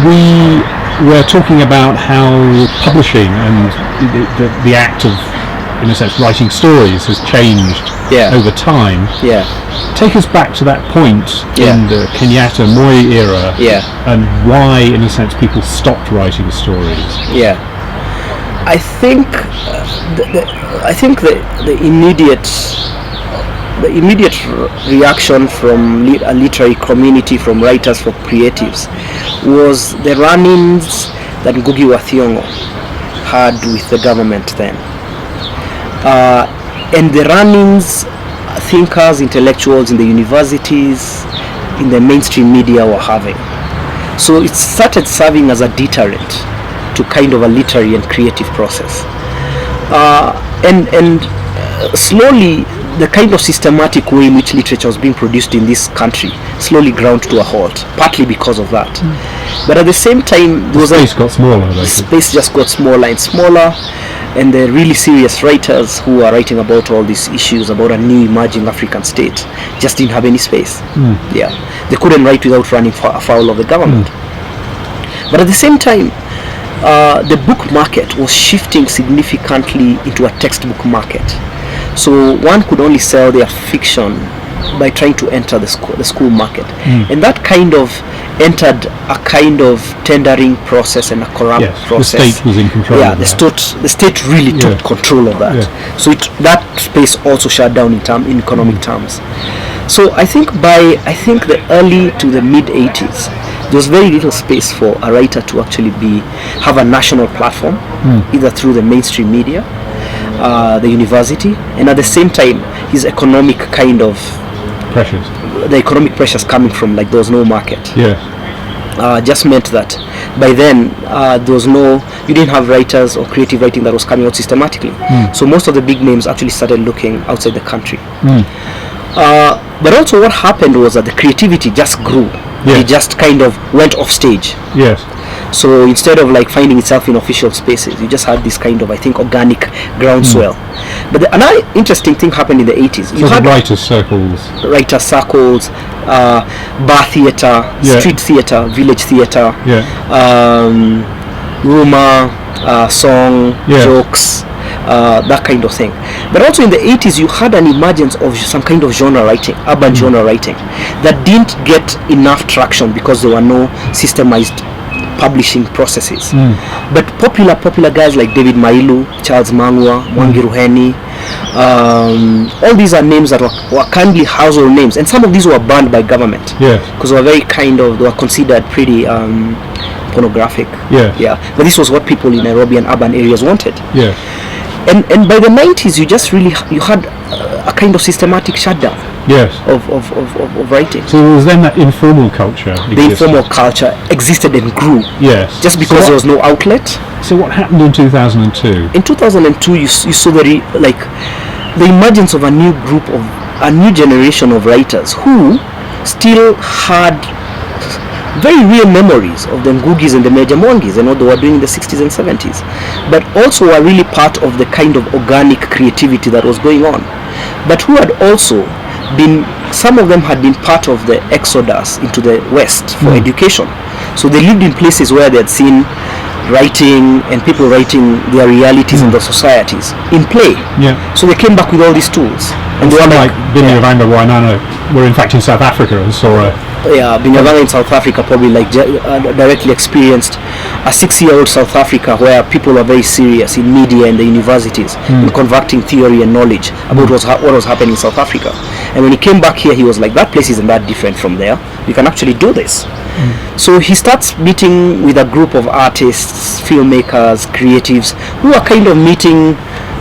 we were talking about how publishing and the act of, in a sense, writing stories has changed over time. Yeah. Take us back to that point in the Kenyatta Moi era, and why, in a sense, people stopped writing stories. Yeah. I think the immediate reaction from a literary community, from writers, from creatives, was the run-ins that Ngugi wa Thiong'o had with the government then. And the run-ins thinkers, intellectuals in the universities, in the mainstream media were having. So it started serving as a deterrent to kind of a literary and creative process. And slowly, the kind of systematic way in which literature was being produced in this country slowly ground to a halt, partly because of that. But at the same time, the space got smaller. Space just got smaller and smaller, and the really serious writers who are writing about all these issues about a new emerging African state just didn't have any space. Yeah, they couldn't write without running afoul of the government. But at the same time, the book market was shifting significantly into a textbook market. So one could only sell their fiction by trying to enter the school market. And that kind of entered a kind of tendering process and a corrupt process. The state was in control of that. The state really took control of that. So that space also shut down in economic terms. So I think the early to the mid 80s, there was very little space for a writer to actually have a national platform, either through the mainstream media, the university, and at the same time his economic kind of pressures. The economic pressures coming from, like, there was no market. Just meant that by then you didn't have writers or creative writing that was coming out systematically. So most of the big names actually started looking outside the country. But also what happened was that the creativity just grew. It just kind of went off stage. So instead of like finding itself in official spaces, you just had this kind of, I think, organic groundswell. But another interesting thing happened in the 80s. You had writers' circles, bar theatre, street theatre, village theatre, rumor, song, jokes, that kind of thing. But also in the 80s, you had an emergence of some kind of genre writing, urban genre writing, that didn't get enough traction because there were no systemized publishing processes. But popular guys like David Mailu, Charles Mangwa, Mwangi Ruheni, all these are names that were kindly household names, and some of these were banned by government because they were considered pretty pornographic. But this was what people in Nairobi and urban areas wanted. And by the 90s, you had a kind of systematic shutdown of writing. So there was then that informal culture. The informal culture existed and grew. Just because there was no outlet. So what happened in 2002? In 2002, you saw the emergence of a new generation of writers who still had very real memories of the Ngugis and the Meja Mwangis and what they were doing in the 60s and 70s, but also were really part of the kind of organic creativity that was going on, but who had also some of them had been part of the exodus into the West for education. So they lived in places where they had seen writing and people writing their realities in the societies in play. So they came back with all these tools. And they were like Binyavanga Wainaina were in fact in South Africa and saw Binyavanga in South Africa probably directly experienced a 6-year-old South Africa where people were very serious in media and the universities in converting theory and knowledge about what was happening in South Africa. And when he came back here, he was like, that place isn't that different from there. You can actually do this. So he starts meeting with a group of artists, filmmakers, creatives who are kind of meeting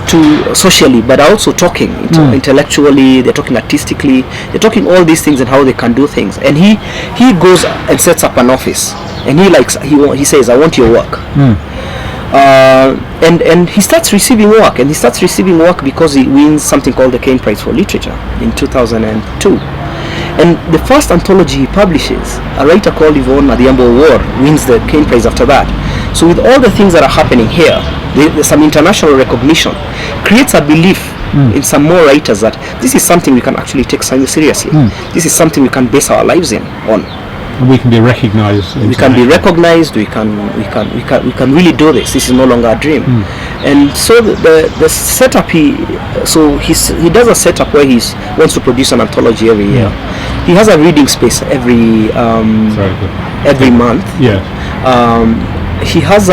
to socially, but also talking intellectually. They're talking artistically. They're talking all these things and how they can do things. And he goes and sets up an office, and he says, I want your work. And he starts receiving work, because he wins something called the Kane Prize for Literature in 2002. And the first anthology he publishes, a writer called Yvonne Adhiambo War, wins the Kane Prize after that. So with all the things that are happening here, there's some international recognition, creates a belief in some more writers that this is something we can actually take seriously. This is something we can base our lives on. And we can be recognized. We can be recognized. We can really do this. This is no longer a dream. And so the setup he does a setup where he wants to produce an anthology every year. He has a reading space every month. Yeah. He has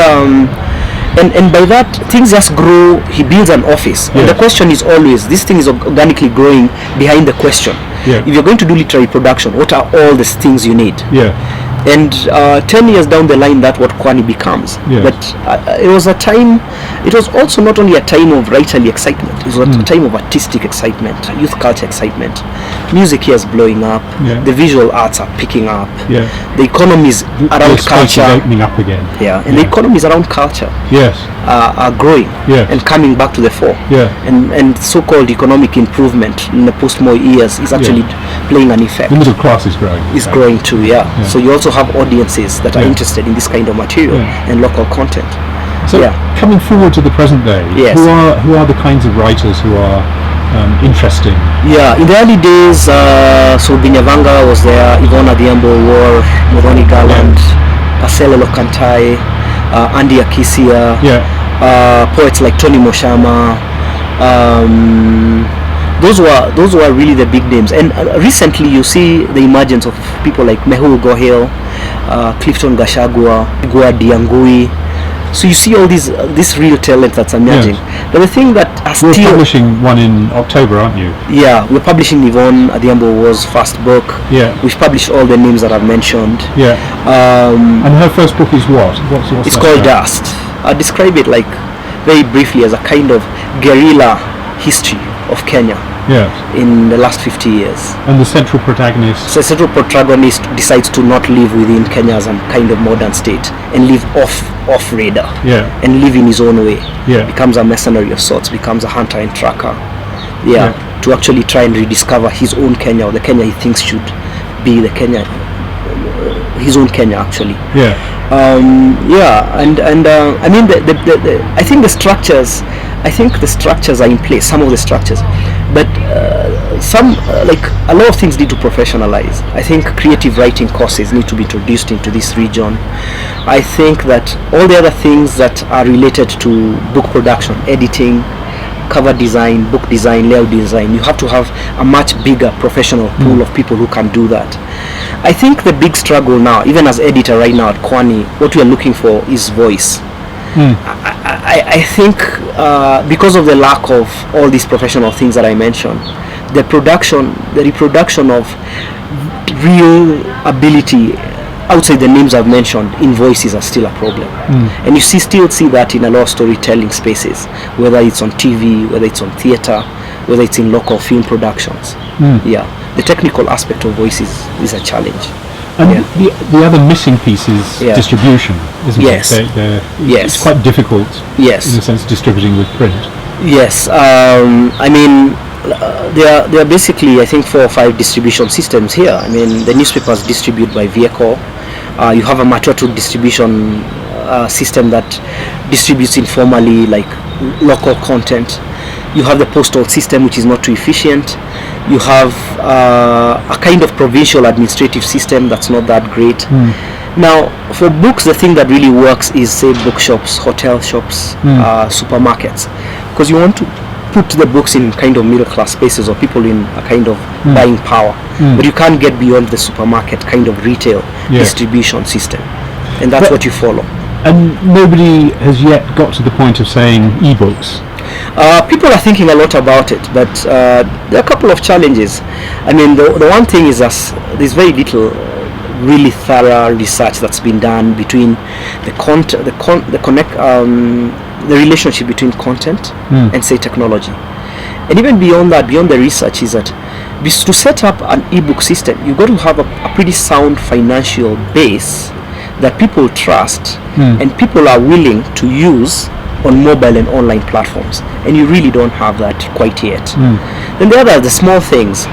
and by that things just grow. He builds an office. And the question is always, this thing is organically growing behind the question. If you're going to do literary production, what are all the things you need? And 10 years down the line, that's what Kwani becomes. But it was also not only a time of writerly excitement, it was a time of artistic excitement, youth culture excitement. Music here is blowing up, the visual arts are picking up, the economies around culture opening up again. And the economies around culture are growing and coming back to the fore. And so-called economic improvement in the post-Moi years is actually playing an effect. The middle class is growing. It's growing too, So you also have audiences that are interested in this kind of material and local content. So coming forward to the present day, who are the kinds of writers who are interesting? In the early days, so Binyavanga was there, Yvonne Adhiambo War, Moroni Garland, Asele Lokantai, Andy Akisia, poets like Tony Moshama. Those were really the big names. And recently you see the emergence of people like Mehul Gohil, Clifton Gashagua, Igua Diangui. So you see all this real talent that's emerging. But the thing that you're publishing one in October, aren't you? We're publishing Yvonne Adhiambo War's first book. We've published all the names that I've mentioned. And her first book is what? It's called Dust. I describe it like very briefly as a kind of guerrilla history of Kenya in the last 50 years. And the central protagonist? So the central protagonist decides to not live within Kenya as a kind of modern state and live off radar and live in his own way. Becomes a mercenary of sorts, becomes a hunter and tracker. To actually try and rediscover his own Kenya, or the Kenya he thinks should be the Kenya, his own Kenya actually. I mean I think the structures are in place, some of the structures, but a lot of things need to professionalize. I think creative writing courses need to be introduced into this region. I think that all the other things that are related to book production, editing, cover design, book design, layout design, you have to have a much bigger professional pool of people who can do that. I think the big struggle now, even as editor right now at Kwani, what we are looking for is voice. I think because of the lack of all these professional things that I mentioned, the reproduction of real ability outside the names I've mentioned in voices are still a problem. And you still see that in a lot of storytelling spaces, whether it's on TV, whether it's on theater, whether it's in local film productions. The technical aspect of voices is a challenge. And the other missing piece is distribution, isn't it? It's quite difficult, in a sense, distributing with print. I mean, there are basically, I think, 4 or 5 distribution systems here. I mean, the newspapers distribute by vehicle. You have a matatu distribution system that distributes informally, like local content. You have the postal system, which is not too efficient. You have a kind of provincial administrative system that's not that great. Now, for books, the thing that really works is, say, bookshops, hotel shops, supermarkets, because you want to put the books in kind of middle class spaces or people in a kind of buying power, but you can't get beyond the supermarket kind of retail distribution system, and that's what you follow. And nobody has yet got to the point of saying ebooks. People are thinking a lot about it, but there are a couple of challenges. I mean, the one thing is that there's very little really thorough research that's been done between the relationship between content and, say, technology. And even beyond that, beyond the research, is that to set up an ebook system, you've got to have a pretty sound financial base that people trust and people are willing to use on mobile and online platforms, and you really don't have that quite yet. Then the other, the small things,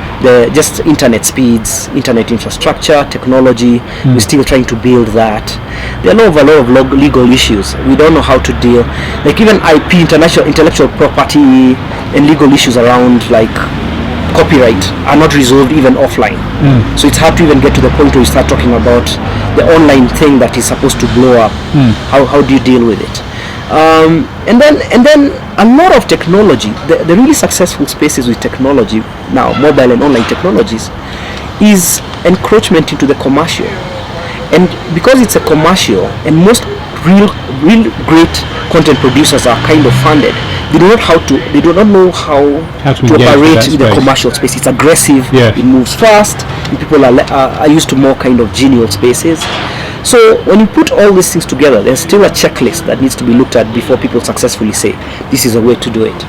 just internet speeds, internet infrastructure, technology. We're still trying to build that. There are a lot of legal issues. We don't know how to deal, like even IP, intellectual property, and legal issues around like copyright are not resolved even offline. So it's hard to even get to the point where you start talking about the online thing that is supposed to blow up. How do you deal with it? And then a lot of technology, the really successful spaces with technology now, mobile and online technologies, is encroachment into the commercial. And because it's a commercial, and most real great content producers are kind of funded, they do not know how to operate in the commercial space. It's aggressive, it moves fast, and people are used to more kind of genial spaces. So when you put all these things together, there's still a checklist that needs to be looked at before people successfully say this is a way to do it.